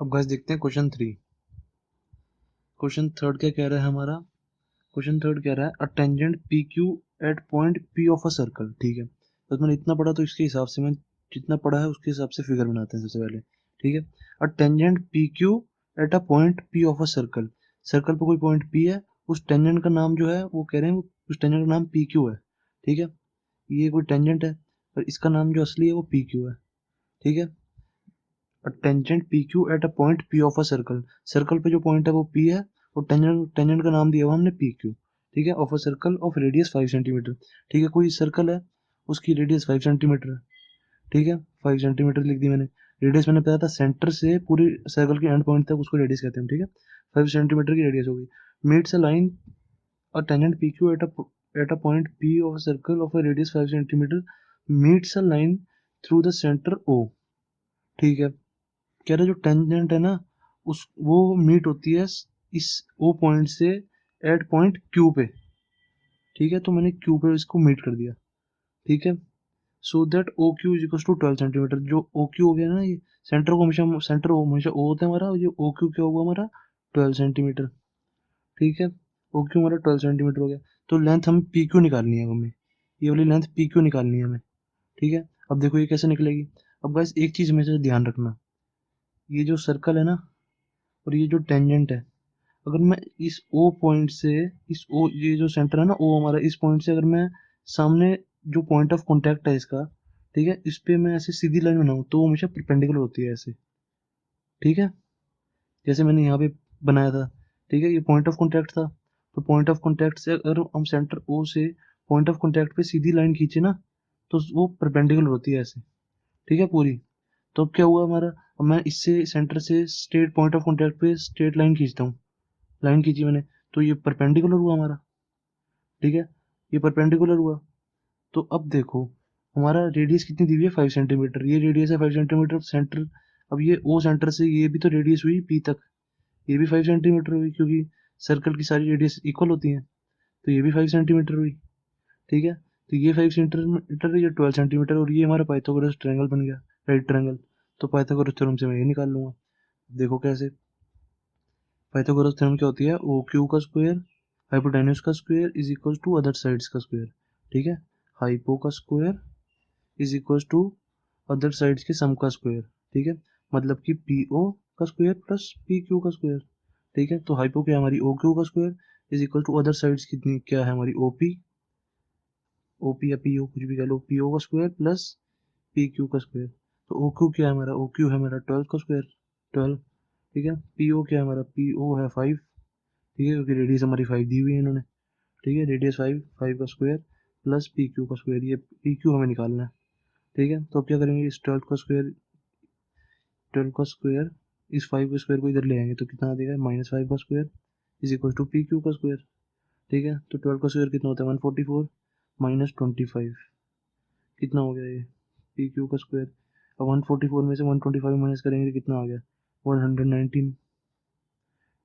अब गाइस देखते हैं क्वेश्चन 3। क्वेश्चन थर्ड क्या कह रहा है हमारा? क्वेश्चन थर्ड कह रहा है a tangent P Q at point P of a circle. ठीक है, तो मैंने इतना पढ़ा तो इसके हिसाब से मैं जितना पढ़ा है उसके हिसाब से फिगर बनाते हैं सबसे पहले। ठीक है, a tangent P Q at a point P of a circle. Circle पर कोई पॉइंट पी है, उस टेंजेंट का नाम जो है वो कह रहे हैं उस टेंजेंट का नाम पी क्यू है। ठीक है, ये कोई टेंजेंट है और इसका नाम जो असली है वो पी क्यू है। ठीक है, tangent P Q at a point P of a circle. Circle पे जो पॉइंट है वो पी है और टेंजेंट टेंजेंट का नाम दिया हुआ हमने पी क्यू। ठीक है, of a circle of radius 5 centimetre. ठीक है, कोई सर्कल है उसकी रेडियस 5 सेंटीमीटर है। ठीक है, 5 सेंटीमीटर लिख दी मैंने। रेडियस मैंने बताया था सेंटर से पूरी सर्कल के एंड पॉइंट तक उसको रेडियस कहते हैं। ठीक है, 5 सेंटीमीटर की रेडियस होगी। Meets a line a tangent P Q at a point P of a circle of a radius 5 centimetre meets a line through the centre O. ठीक है, कह रहा जो टेंजेंट है ना उस वो मीट होती है इस ओ पॉइंट से एट पॉइंट क्यू पे। ठीक है, तो मैंने क्यू पे इसको मीट कर दिया। ठीक है, so that O Q is equal to 12 centimetre. जो ओ क्यू हो गया ना, ये सेंटर को हमेशा सेंटर हमेशा ओ होता है हमारा, और ये ओ क्यू क्या होगा हमारा 12 सेंटीमीटर। ठीक है, ओ क्यू हमारा 12 सेंटीमीटर हो गया। तो लेंथ हमें पी क्यू निकालनी है हमें, ये वाली लेंथ पी क्यू निकालनी है हमें। ठीक है, अब देखो ये कैसे निकलेगी। अब गाइस एक चीज हमेशा ध्यान रखना, ये जो सर्कल है ना और ये जो टेंजेंट है, अगर मैं इस ओ पॉइंट से इस ओ ये जो सेंटर है ना ओ हमारा, इस पॉइंट से अगर मैं सामने जो पॉइंट ऑफ कांटेक्ट है इसका, ठीक है, इस पे मैं ऐसे सीधी लाइन बनाऊं तो वो हमेशा परपेंडिकुलर होती है ऐसे। ठीक है, जैसे मैंने यहाँ पे बनाया था। ठीक है, ये पॉइंट ऑफ कांटेक्ट था, तो पॉइंट ऑफ कांटेक्ट से अगर हम सेंटर ओ से पॉइंट ऑफ कांटेक्ट पे सीधी लाइन खींचे ना तो वो परपेंडिकुलर होती है ऐसे। ठीक है पूरी। तो अब क्या हुआ हमारा, अब मैं इससे सेंटर से स्ट्रेट पॉइंट ऑफ कांटेक्ट पे स्ट्रेट लाइन खींचता हूँ, लाइन खींची मैंने, तो ये परपेंडिकुलर हुआ हमारा। ठीक है, ये परपेंडिकुलर हुआ। तो अब देखो हमारा रेडियस कितनी दी हुई है 5 सेंटीमीटर, ये रेडियस है 5 सेंटीमीटर सेंटर। अब ये ओ सेंटर से ये भी तो रेडियस हुई पी तक, ये भी 5 सेंटीमीटर हुई क्योंकि सर्कल की सारी रेडियस इक्वल होती हैं, तो ये भी 5 सेंटीमीटर हुई। ठीक है, तो ये 5 सेंटीमीटर, ये 12 सेंटीमीटर, और ये हमारा पाइथागोरस ट्रायंगल बन गया, राइट ट्रायंगल। तो पाइथागोरस थ्योरम से मैं ये निकाल लूंगा। देखो कैसे, पाइथागोरस थ्योरम क्या होती है, ओ क्यू का स्क्वायर हाइपोटेन्यूज का square is equal to other sides का स्क्वायर। ठीक है, हाइपो का square is equal to other sides के सम का स्क्वायर। ठीक है, मतलब कि पी ओ का स्क्वायर प्लस पी क्यू का स्क्वायर। ठीक है, तो हाइपो क्या है हमारी ओ क्यू का square is equal to other sides कितनी क्या है हमारी ओ पी या पी ओ कुछ भी कह लो, पी ओ का स्क्वायर प्लस पी क्यू का स्क्वायर। तो ओ क्यू क्या है हमारा, ओ क्यू है हमारा 12 का स्क्वायर, 12। ठीक है, पी ओ क्या है हमारा, पी ओ है 5। ठीक है, क्योंकि रेडियस हमारी 5 दी हुई है इन्होंने। ठीक है, रेडियस 5, 5 का स्क्वायर प्लस पी क्यू का स्क्वायर, ये पी क्यू हमें निकालना है। ठीक है, तो अब क्या करेंगे, इस 12 का स्क्वायर, 12 का स्क्वायर इस 5 के स्क्वायर को इधर ले आएंगे तो कितना आ जाएगा, -5 का square is equal to P Q का स्क्वायर। ठीक है, तो 12 का स्क्वायर कितना होता है 144 -25, कितना हो गया ये पी क्यू का स्क्वायर। अब 144 में से 125 माइनस करेंगे तो कितना आ गया 119।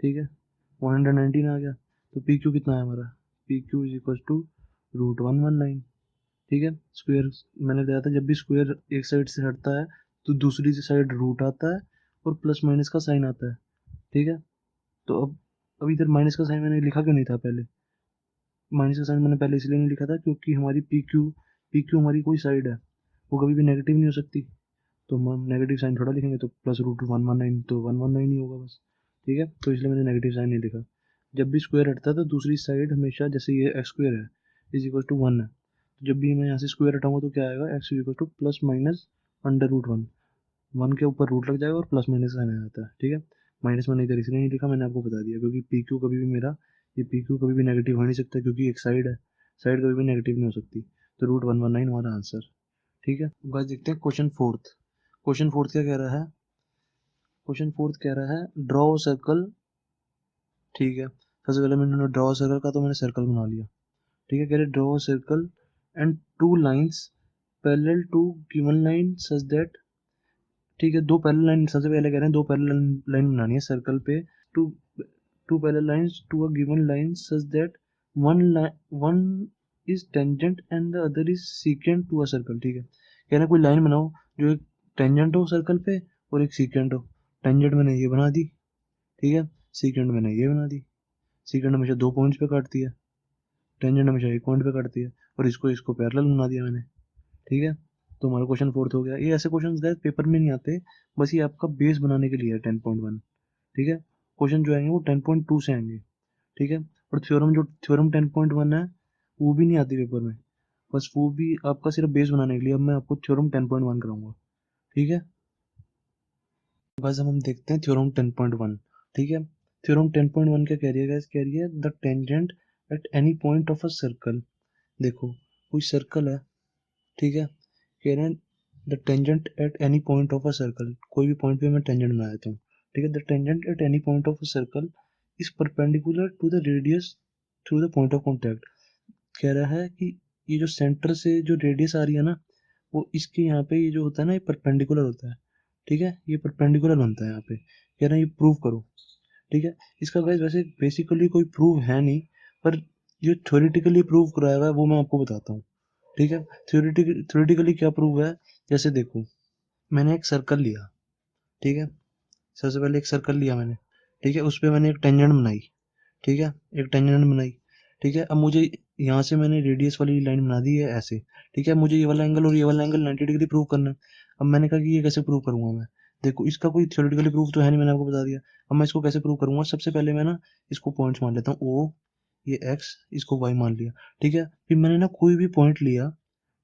ठीक है, 119 आ गया। तो पी क्यू कितना है हमारा, P Q is equal to √119। ठीक है, स्क्वायर मैंने बताया था जब भी स्क्वायर एक साइड से हटता है तो दूसरी साइड रूट आता है और प्लस माइनस का साइन आता है। ठीक है, तो अब इधर माइनस का साइन मैंने लिखा क्यों नहीं था पहले, माइनस का साइन मैंने पहले इसलिए नहीं लिखा था क्योंकि हमारी पी क्यू हमारी कोई साइड है, वो कभी भी नेगेटिव नहीं हो सकती। तो हम नेगेटिव साइन थोड़ा लिखेंगे, तो +√119 तो 119 ही होगा बस। ठीक है, तो इसलिए मैंने नेगेटिव साइन नहीं लिखा। जब भी स्क्वायर हटता है तो दूसरी साइड हमेशा, जैसे ये एक्स स्क्वायर है इज इक्वल टू 1 है, तो जब भी मैं यहाँ से स्क्वायर हटाऊंगा तो क्या आएगा, x is equal two plus minus √1, 1 के ऊपर रूट लग जाएगा और प्लस माइनस साइन आ जाता है। ठीक है, माइनस मैंने इधर इसलिए नहीं लिखा, मैंने आपको बता दिया क्योंकि पी क्यू कभी भी मेरा, ये पी क्यू कभी भी नेगेटिव हो नहीं सकता क्योंकि एक साइड है, साइड कभी भी नेगेटिव नहीं हो सकती। तो √119 हमारा आंसर। ठीक है, बस देखते हैं क्वेश्चन फोर्थ। क्वेश्चन फोर्थ क्या कह रहा है, क्वेश्चन फोर्थ कह रहा है ड्रॉ सर्कल। ठीक है, सबसे पहले मैंने ड्रॉ सर्कल का तो मैंने सर्कल बना लिया। ठीक है, कह रहे draw circle and two lines parallel to given line such that. ठीक है, दो पैरेलल लाइन, सबसे पहले कह रहे हैं दो पैरेलल लाइन बनानी है सर्कल पे, two two parallel lines to a given line such that one is tangent and the other is secant to a circle. ठीक है, कह रहे हैं कोई लाइन बनाओ जो एक टेंजेंट हो सर्कल पे और एक सीकेंट हो। टेंजेंट मैंने ये बना दी, ठीक है, सीकेंड मैंने ये बना दी। सीकेंड हमेशा 2 पॉइंट्स पे काटती है, टेंजेंट हमेशा 1 पॉइंट पे काटती है, और इसको पैरेलल बना दिया मैंने, ठीक है। तो हमारा क्वेश्चन 4th हो गया। ये ऐसे क्वेश्चन गाइस पेपर में नहीं आते, बस ये आपका बेस बनाने के लिए है 10.1, ठीक है। क्वेश्चन जो आएंगे वो 10.2 से आएंगे, ठीक है। और थ्योरम 10.1 है वो भी नहीं आती पेपर में, बस वो भी आपका सिर्फ बेस बनाने के लिए। अब मैं आपको थ्योरम 10.1 कराऊंगा, ठीक है। बस अब हम देखते हैं थ्योरम 10.1, ठीक है। थ्योरम 10.1 क्या कह रही है गाइस, कह रही है the tangent at any point of a circle. देखो कोई सर्कल है, ठीक है, कह रहे हैं the tangent at any point of a circle, कोई भी पॉइंट पे मैं टेंजेंट बना देता हूँ, ठीक है। The tangent at any point of a circle is perpendicular to the radius through the point of contact. कह रहा है कि ये जो सेंटर से जो रेडियस आ रही है ना, वो इसके यहाँ पे ये जो होता है ना, ये परपेंडिकुलर होता है, ठीक है, ये परपेंडिकुलर बनता है यहाँ पे। कह रहे हैं ये प्रूव करो, ठीक है। इसका गाइस वैसे बेसिकली कोई प्रूव है नहीं, पर जो थ्योरेटिकली प्रूव कराया हुआ है वो मैं आपको बताता हूँ, ठीक है। थ्योरेटिकली क्या प्रूव है, जैसे देखो मैंने एक सर्कल लिया, ठीक है, सबसे पहले एक सर्कल लिया मैंने, ठीक है, उस पर मैंने एक टेंजेंट बनाई, ठीक है, एक टेंजेंट बनाई, ठीक है। अब मुझे यहाँ से मैंने रेडियस वाली लाइन बना दी है ऐसे, ठीक है, मुझे ये वाला एंगल और ये वाला एंगल 90 डिग्री प्रूव करना है। अब मैंने कहा कि ये कैसे प्रूव करूंगा मैं, देखो इसका कोई थ्योरेटिकली प्रूफ तो है नहीं, मैंने आपको बता दिया। अब मैं इसको कैसे प्रूव करूंगा, सबसे पहले मैं ना इसको पॉइंट्स मान लेता हूँ, ओ, ये एक्स, इसको वाई मान लिया, ठीक है। फिर मैंने ना कोई भी पॉइंट लिया,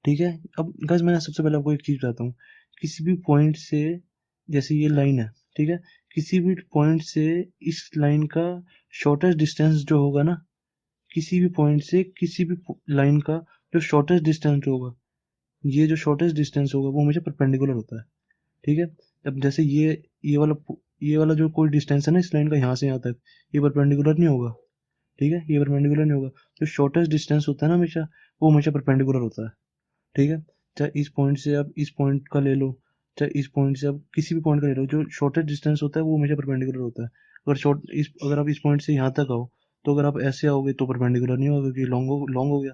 ठीक है। अब गाइस मैं सबसे पहले आपको एक चीज बताता हूँ, किसी भी पॉइंट से, जैसे ये लाइन है, ठीक है, किसी भी पॉइंट से इस लाइन का शॉर्टेस्ट डिस्टेंस जो होगा ना, किसी भी पॉइंट से किसी भी लाइन का जो शॉर्टेस्ट डिस्टेंस होगा, ये जो शॉर्टेस्ट डिस्टेंस होगा वो हमेशा परपेंडिकुलर होता है, ठीक है। अब जैसे ये वाला जो कोई डिस्टेंस है ना इस लाइन का यहाँ से यहाँ तक, ये परपेंडिकुलर नहीं होगा, ठीक है, ये परपेंडिकुलर नहीं होगा। जो शॉर्टेस्ट डिस्टेंस होता है ना हमेशा, वो हमेशा परपेंडिकुलर होता है, ठीक है। चाहे इस पॉइंट से आप इस पॉइंट का ले लो, चाहे इस पॉइंट से आप किसी भी पॉइंट का ले लो, जो शॉर्टेस्ट डिस्टेंस होता है वो हमेशा परपेंडिकुलर होता है। अगर आप इस पॉइंट से यहाँ तक आओ, तो अगर आप ऐसे आओगे तो परपेंडिकुलर नहीं होगा, क्योंकि लॉन्ग हो गया,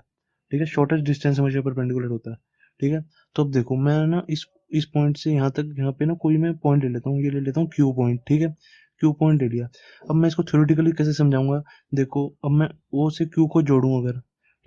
ठीक है। शॉर्टेस्ट डिस्टेंस हमेशा परपेंडिकुलर होता है, ठीक है। तो अब देखो मैं ना इस पॉइंट से यहाँ तक, यहाँ पे ना कोई मैं पॉइंट ले लेता हूँ, ये ले लेता हूँ क्यू पॉइंट, ठीक है, क्यू पॉइंट ले लिया। अब मैं इसको थ्योरेटिकली कैसे समझाऊंगा, देखो अब मैं ओ से क्यू को जोड़ूं अगर,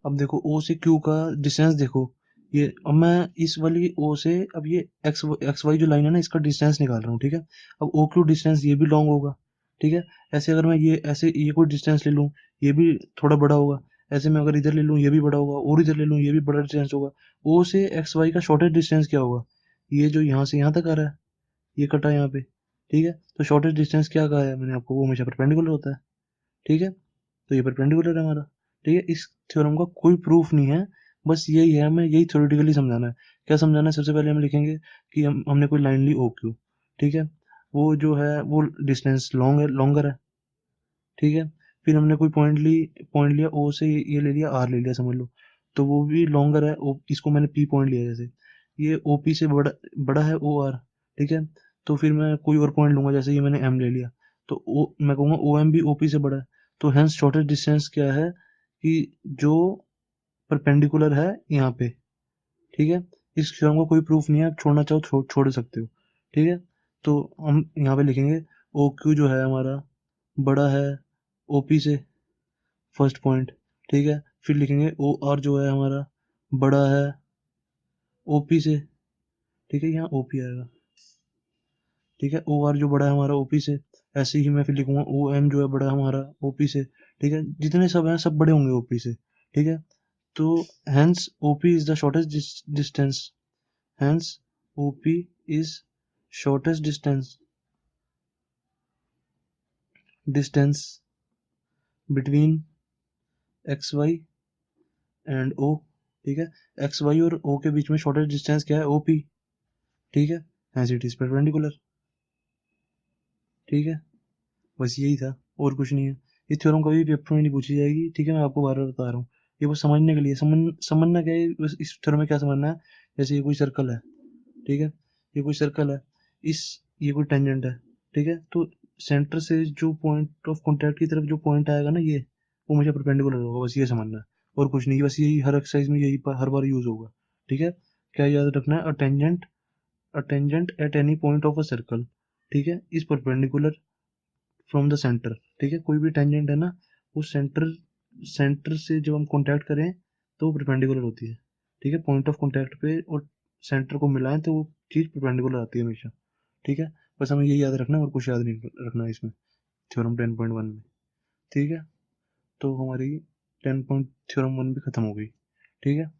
अब देखो ओ से क्यू का डिस्टेंस देखो, ये अब मैं इस वाली ओ से, अब ये एक्स वाई जो लाइन है ना, इसका डिस्टेंस निकाल रहा हूँ, ठीक है। अब ओ क्यू डिस्टेंस ये भी लॉन्ग होगा, ठीक है। ऐसे अगर मैं ये कोई डिस्टेंस ले लूँ, ये भी थोड़ा बड़ा होगा। ऐसे मैं अगर इधर ले लूँ ये भी बड़ा होगा, और इधर ले लूँ ये भी बड़ा डिस्टेंस होगा। ओ से एक्स वाई का शॉर्टेस्ट डिस्टेंस क्या होगा, ये जो यहाँ से यहाँ तक आ रहा है, ये कटा यहाँ पे, ठीक है। तो शॉर्टेस्ट डिस्टेंस क्या कहा है मैंने आपको, वो हमेशा परपेंडिकुलर होता है, ठीक है। तो ये परपेंडिकुलर है हमारा, ठीक है। इस थ्योरम का कोई प्रूफ नहीं है, बस यही है, हमें यही थ्योरेटिकली समझाना है। क्या समझाना है, सबसे पहले हम लिखेंगे कि हमने कोई लाइन ली ओ क्यू, ठीक है, वो जो है वो डिस्टेंस लॉन्गर है, ठीक है। फिर हमने कोई पॉइंट लिया ओ से, ये ले लिया आर ले लिया समझ लो, तो वो भी लॉन्गर है, इसको मैंने पी पॉइंट लिया जैसे, ये ओ पी से बड़ा बड़ा है ओ आर, ठीक है। तो फिर मैं कोई और पॉइंट लूंगा, जैसे ये मैंने एम ले लिया, तो मैं कहूँगा ओ एम भी ओ पी से बड़ा है। तो हेंस शॉर्टेस्ट डिस्टेंस क्या है, कि जो परपेंडिकुलर है यहाँ पे, ठीक है। इस थ्योरम का कोई प्रूफ नहीं है, आप छोड़ना चाहो छोड़ सकते हो, ठीक है। तो हम यहाँ पे लिखेंगे ओ क्यू जो है हमारा बड़ा है ओपी से, फर्स्ट पॉइंट, ठीक है। फिर लिखेंगे ओ आर जो है हमारा बड़ा है ओपी से, ठीक है, यहाँ ओपी आएगा, ठीक है। ओ आर जो बड़ा है हमारा ओपी से, ऐसे ही मैं फिर लिखूंगा ओ एम जो है बड़ा है हमारा ओपी से, ठीक है। जितने सब हैं सब बड़े होंगे ओपी से, ठीक है। तो hence OP is the shortest distance, hence OP is shortest distance between XY and O, ठीक है। XY और O के बीच में शॉर्टेस्ट डिस्टेंस क्या है, OP, ठीक है। hence it is perpendicular, ठीक है। बस यही था, और कुछ नहीं है। ये थ्योरम कभी पेपर में नहीं पूछी जाएगी, ठीक है, मैं आपको बार बार बता रहा हूँ। ये बस समझने के लिए, समझना क्या है, बस इस थ्योरम में क्या समझना है, जैसे ये कोई सर्कल है, ठीक है, ये कोई सर्कल है, इस ये कोई टेंजेंट है, ठीक है। तो सेंटर से जो पॉइंट ऑफ कॉन्टैक्ट की तरफ जो पॉइंट आएगा ना, ये वो मुझे परपेंडिकुलर होगा, बस ये समझना है, और कुछ नहीं। बस यही हर एक्सरसाइज में यही हर बार यूज होगा, ठीक है। क्या याद रखना है, a tangent at any point of a circle, ठीक है, is perpendicular from the centre. ठीक है, कोई भी टेंजेंट है ना, वो सेंटर सेंटर से जब हम कॉन्टैक्ट करें तो वो परपेंडिकुलर होती है। ठीक है, पॉइंट ऑफ कॉन्टैक्ट पे और सेंटर को मिलाएं तो वो चीज़ परपेंडिकुलर आती है हमेशा। ठीक है, बस हमें यही याद रखना है और कुछ याद नहीं रखना है इसमें, थ्योरम 10.1 में। ठीक है, तो हमारी 10 पॉइंट थ्योरम 1 भी खत्म हो गई। ठीक है।